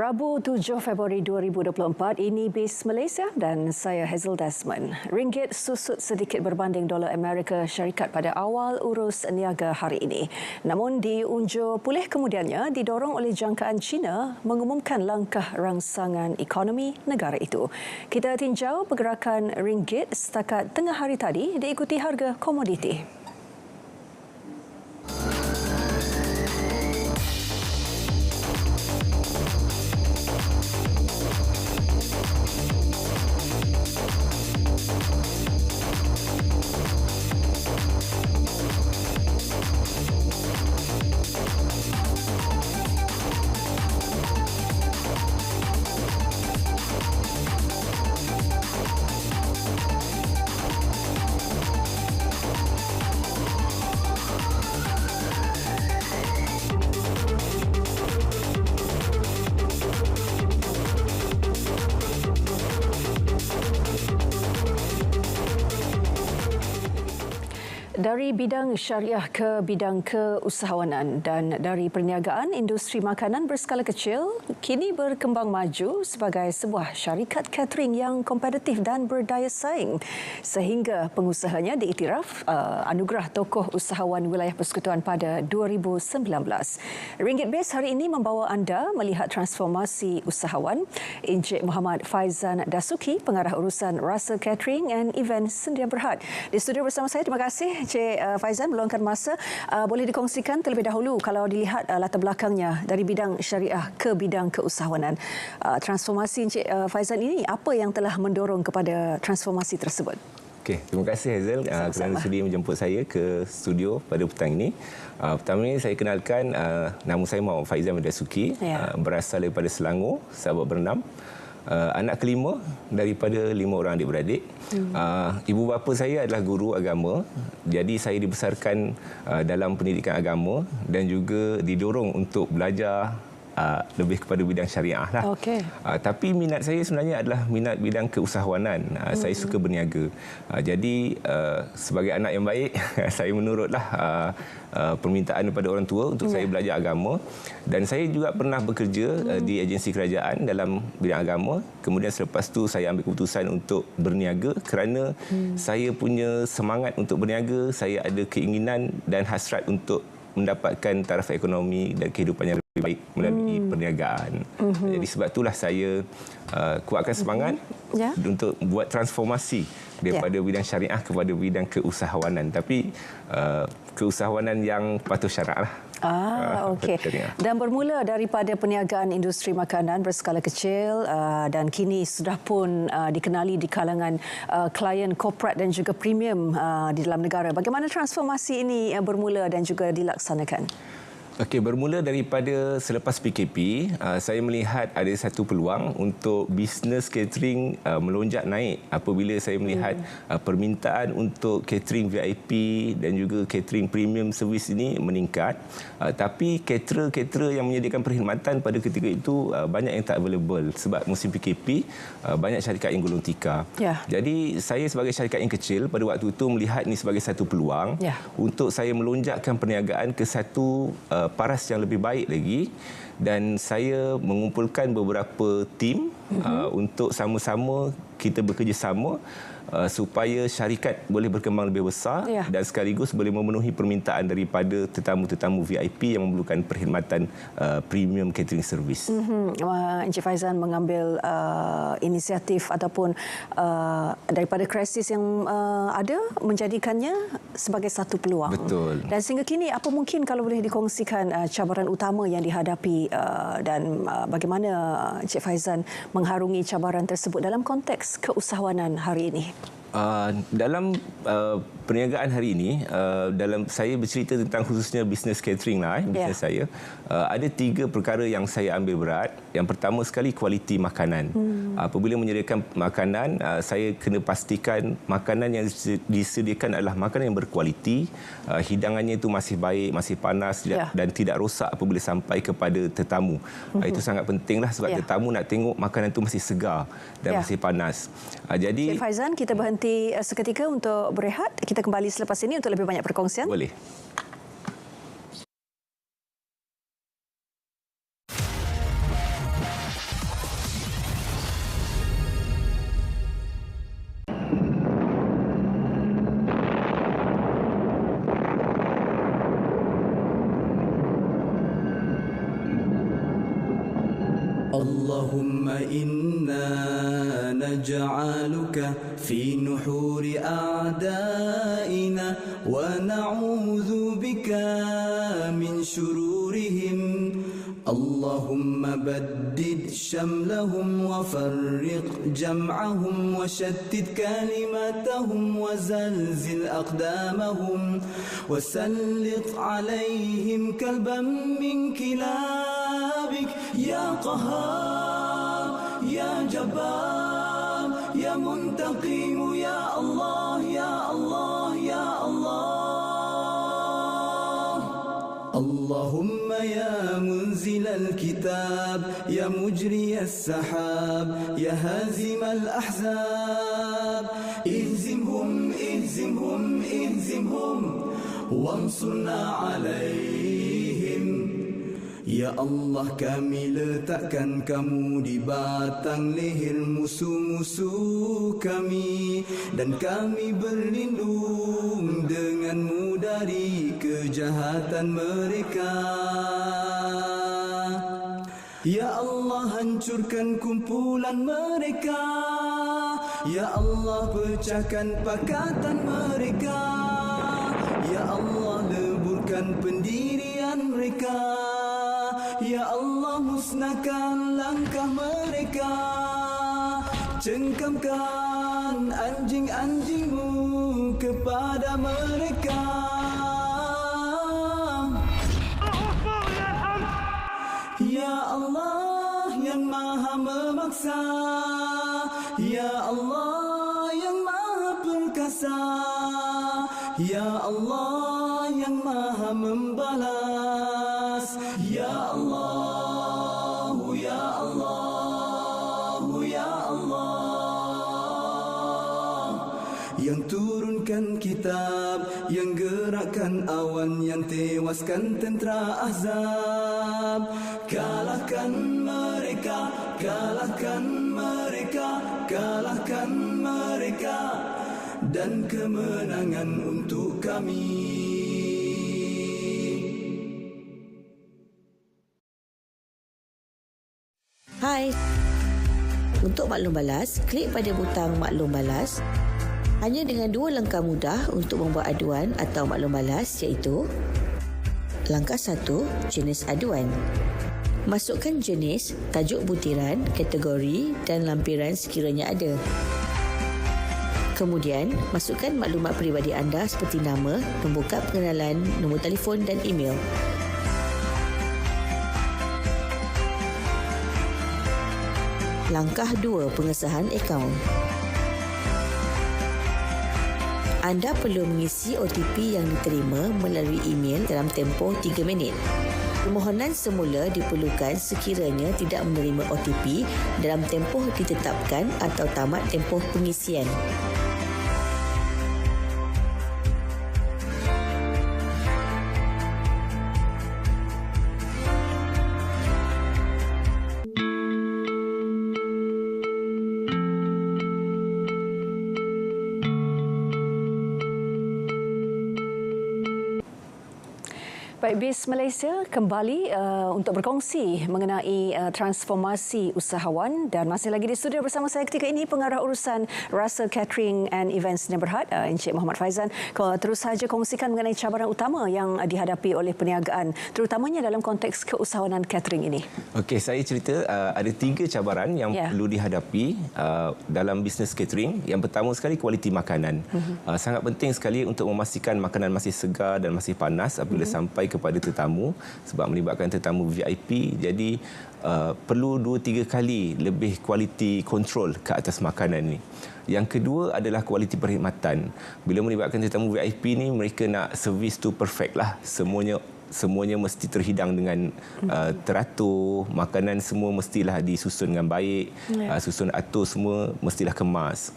Rabu 7 Februari 2024, ini BIS Malaysia dan saya Hazel Desmond. Ringgit susut sedikit berbanding dolar Amerika Syarikat pada awal urus niaga hari ini. Namun diunjur pulih kemudiannya didorong oleh jangkaan China mengumumkan langkah rangsangan ekonomi negara itu. Kita tinjau pergerakan ringgit setakat tengah hari tadi diikuti harga komoditi. Dari bidang syariah ke bidang keusahawanan dan dari perniagaan, industri makanan berskala kecil kini berkembang maju sebagai sebuah syarikat catering yang kompetitif dan berdaya saing sehingga pengusahanya diiktiraf anugerah tokoh usahawan wilayah persekutuan pada 2019. Ringgit BIS hari ini membawa anda melihat transformasi usahawan. Encik Muhammad Faizan Dasuki, pengarah urusan Rasa Catering and Event Sedia Berhad, di studio bersama saya. Terima kasih Encik Faizan meluangkan masa. Boleh dikongsikan terlebih dahulu kalau dilihat latar belakangnya dari bidang syariah ke bidang keusahawanan. Transformasi Encik Faizan ini, apa yang telah mendorong kepada transformasi tersebut? Okey, terima kasih Hazel kerana sudi menjemput saya ke studio pada petang ini. Pertama ini saya kenalkan, nama saya Muhammad Faizan Dasuki, berasal daripada Selangor, sahabat berenam. Anak kelima daripada 5 orang adik-beradik. Ibu bapa saya adalah guru agama, jadi saya dibesarkan dalam pendidikan agama dan juga didorong untuk belajar lebih kepada bidang syariah lah. Okay. Tapi minat saya sebenarnya adalah minat bidang keusahawanan. Saya suka berniaga. Jadi sebagai anak yang baik, saya menurutlah permintaan daripada orang tua untuk saya belajar agama, dan saya juga pernah bekerja di agensi kerajaan dalam bidang agama. Kemudian selepas tu saya ambil keputusan untuk berniaga kerana saya punya semangat untuk berniaga, saya ada keinginan dan hasrat untuk mendapatkan taraf ekonomi dan kehidupan yang lebih baik melalui perniagaan. Jadi sebab itulah saya kuatkan semangat untuk buat transformasi daripada bidang syariah kepada bidang keusahawanan. Tapi keusahawanan yang patuh syarak lah. Okey. Dan bermula daripada perniagaan industri makanan berskala kecil dan kini sudah pun dikenali di kalangan klien korporat dan juga premium di dalam negara. Bagaimana transformasi ini bermula dan juga dilaksanakan? Okey, bermula daripada selepas PKP, saya melihat ada satu peluang untuk bisnes catering melonjak naik apabila saya melihat permintaan untuk catering VIP dan juga catering premium service ini meningkat. Tapi caterer yang menyediakan perkhidmatan pada ketika itu banyak yang tak available sebab musim PKP, banyak syarikat yang gulung tikar. Jadi saya sebagai syarikat yang kecil pada waktu itu melihat ini sebagai satu peluang untuk saya melonjakkan perniagaan ke satu paras yang lebih baik lagi, dan saya mengumpulkan beberapa tim untuk sama-sama kita bekerjasama supaya syarikat boleh berkembang lebih besar dan sekaligus boleh memenuhi permintaan daripada tetamu-tetamu VIP yang memerlukan perkhidmatan premium catering service. Encik Faizan mengambil inisiatif ataupun daripada krisis yang ada menjadikannya sebagai satu peluang. Betul. Dan sehingga kini apa mungkin kalau boleh dikongsikan cabaran utama yang dihadapi dan bagaimana Encik Faizan mengharungi cabaran tersebut dalam konteks keusahawanan hari ini? Dalam perniagaan hari ini, dalam saya bercerita tentang khususnya bisnes catering lah, bisnes saya, ada 3 perkara yang saya ambil berat. Yang pertama sekali, kualiti makanan. Apabila menyediakan makanan, saya kena pastikan makanan yang disediakan adalah makanan yang berkualiti, hidangannya itu masih baik, masih panas dan tidak rosak apabila sampai kepada tetamu. Itu sangat pentinglah sebab tetamu nak tengok makanan itu masih segar dan masih panas. Jadi Encik Faizan, kita berhenti seketika untuk berehat. Kita kembali selepas ini untuk lebih banyak perkongsian. Boleh. اللهم إنا نجعلك في نحور أعدائنا ونعوذ بك من شرورهم اللهم بدد شملهم وفرق جمعهم وشتت كلماتهم وزلزل أقدامهم وسلط عليهم كلبا من كلابك يا قهار يا جبار يا منتقم يا الله يا الله يا الله اللهم يا منزل الكتاب يا مجري السحاب يا هازم الأحزاب اهزمهم اهزمهم اهزمهم وانصرنا عليهم. Ya Allah, kami letakkan kamu di batang leher musuh-musuh kami dan kami berlindung denganmu dari kejahatan mereka. Ya Allah, hancurkan kumpulan mereka. Ya Allah, pecahkan pakatan mereka. Ya Allah, leburkan pendirian mereka. Ya Allah, musnahkan langkah mereka. Cengkamkan anjing-anjingmu kepada mereka. Ya Allah yang maha memaksa, Ya Allah yang maha perkasa, Ya Allah yang maha membalas, Ya Allah, Ya Allah, Ya Allah yang turunkan kitab, yang gerakkan awan, yang tewaskan tentera Ahzab. Kalahkan mereka, kalahkan mereka, kalahkan mereka, dan kemenangan untuk kami. Hai. Untuk maklum balas, klik pada butang maklum balas. Hanya dengan 2 langkah mudah untuk membuat aduan atau maklum balas, iaitu langkah 1, jenis aduan. Masukkan jenis, tajuk butiran, kategori dan lampiran sekiranya ada. Kemudian, masukkan maklumat peribadi anda seperti nama, nombor kad pengenalan, nombor telefon dan email. Langkah 2, pengesahan akaun. Anda perlu mengisi OTP yang diterima melalui email dalam tempoh 3 minit. Permohonan semula diperlukan sekiranya tidak menerima OTP dalam tempoh ditetapkan atau tamat tempoh pengisian. Baik, BIS Malaysia kembali untuk berkongsi mengenai transformasi usahawan, dan masih lagi di studio bersama saya ketika ini Pengarah Urusan Russell Catering and Events Sdn Bhd, Encik Muhammad Faizan. Terus saja kongsikan mengenai cabaran utama yang dihadapi oleh perniagaan, terutamanya dalam konteks keusahawanan catering ini. Okey, saya cerita ada 3 cabaran yang perlu dihadapi dalam bisnes catering. Yang pertama sekali, kualiti makanan. Sangat penting sekali untuk memastikan makanan masih segar dan masih panas apabila sampai kepada tetamu, sebab melibatkan tetamu VIP. Jadi perlu 2-3 kali lebih kualiti kontrol ke atas makanan ni. Yang kedua adalah kualiti perkhidmatan. Bila melibatkan tetamu VIP ni, mereka nak servis tu perfect lah. Semuanya mesti terhidang dengan teratur, makanan semua mestilah disusun dengan baik, susun atur semua mestilah kemas.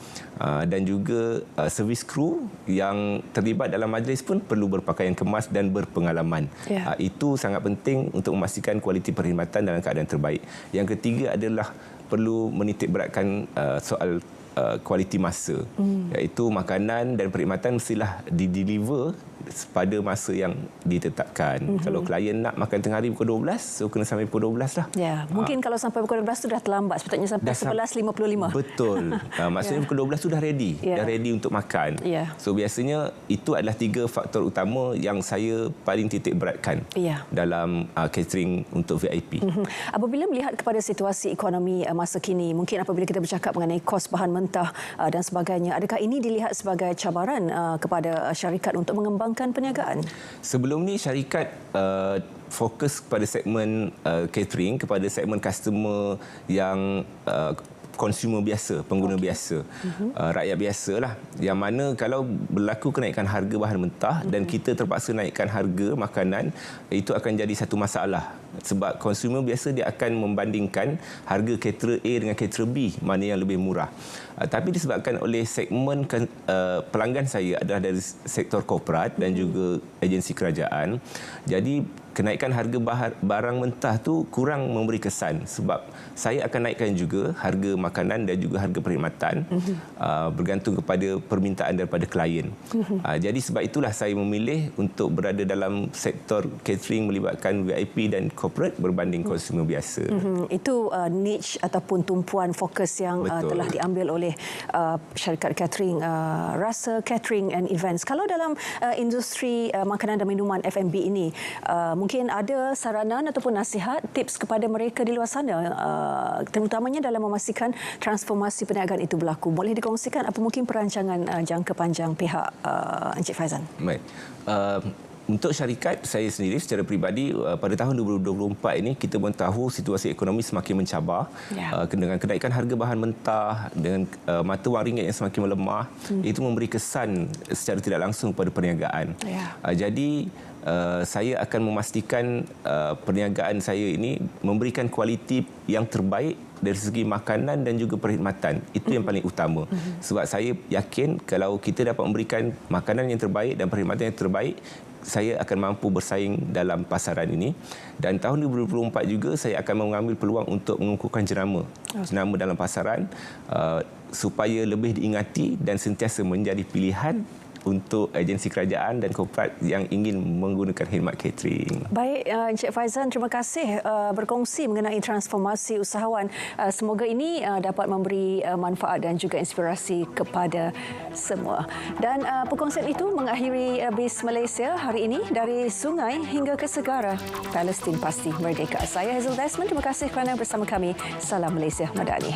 Dan juga servis kru yang terlibat dalam majlis pun perlu berpakaian kemas dan berpengalaman. Itu sangat penting untuk memastikan kualiti perkhidmatan dalam keadaan terbaik. Yang ketiga adalah perlu menitik beratkan soal kualiti masa, iaitu makanan dan perkhidmatan mestilah dideliver pada masa yang ditetapkan. Kalau klien nak makan tengah hari pukul 12, so kena sampai pukul 12 lah. Ya, mungkin kalau sampai pukul 12 tu dah terlambat. Sepatutnya sampai 11.55. Betul. Maksudnya pukul 12 tu dah ready. Dah ready untuk makan. So biasanya itu adalah 3 faktor utama yang saya paling titik beratkan dalam catering untuk VIP. Apabila melihat kepada situasi ekonomi masa kini, mungkin apabila kita bercakap mengenai kos bahan mentah dan sebagainya, adakah ini dilihat sebagai cabaran kepada syarikat untuk mengembangkan perniagaan? Sebelum ni syarikat fokus kepada segmen catering, kepada segmen customer yang konsumer biasa, pengguna biasa, rakyat biasa lah. Yang mana kalau berlaku kenaikan harga bahan mentah dan kita terpaksa naikkan harga makanan, itu akan jadi satu masalah. Sebab konsumer biasa dia akan membandingkan harga caterer A dengan caterer B, mana yang lebih murah. Tapi disebabkan oleh segmen pelanggan saya adalah dari sektor korporat dan juga agensi kerajaan, jadi kenaikan harga barang mentah tu kurang memberi kesan, sebab saya akan naikkan juga harga makanan dan juga harga perkhidmatan bergantung kepada permintaan daripada klien. Jadi sebab itulah saya memilih untuk berada dalam sektor catering melibatkan VIP dan corporate berbanding konsumer biasa. Itu niche ataupun tumpuan fokus yang telah diambil oleh syarikat catering, Rasa Catering and Events. Kalau dalam industri makanan dan minuman F&B ini, mungkin ada saranan ataupun nasihat, tips kepada mereka di luar sana, terutamanya dalam memastikan transformasi perniagaan itu berlaku. Boleh dikongsikan apa mungkin perancangan jangka panjang pihak Encik Faizan? Baik. Untuk syarikat saya sendiri secara peribadi, pada tahun 2024 ini kita pun tahu situasi ekonomi semakin mencabar. Dengan kenaikan harga bahan mentah, dengan mata wang ringgit yang semakin melemah, itu memberi kesan secara tidak langsung kepada perniagaan. Jadi saya akan memastikan perniagaan saya ini memberikan kualiti yang terbaik dari segi makanan dan juga perkhidmatan. Itu yang paling utama. Sebab saya yakin kalau kita dapat memberikan makanan yang terbaik dan perkhidmatan yang terbaik, saya akan mampu bersaing dalam pasaran ini. Dan tahun 2024 juga saya akan mengambil peluang untuk mengukuhkan jenama dalam pasaran supaya lebih diingati dan sentiasa menjadi pilihan untuk agensi kerajaan dan korporat yang ingin menggunakan khidmat catering. Baik, Encik Faizan, terima kasih berkongsi mengenai transformasi usahawan. Semoga ini dapat memberi manfaat dan juga inspirasi kepada semua. Dan perkongsian itu mengakhiri BIS Malaysia hari ini. Dari sungai hingga ke segara, Palestin pasti merdeka. Saya Hazel Desmond, terima kasih kerana bersama kami. Salam Malaysia Madani.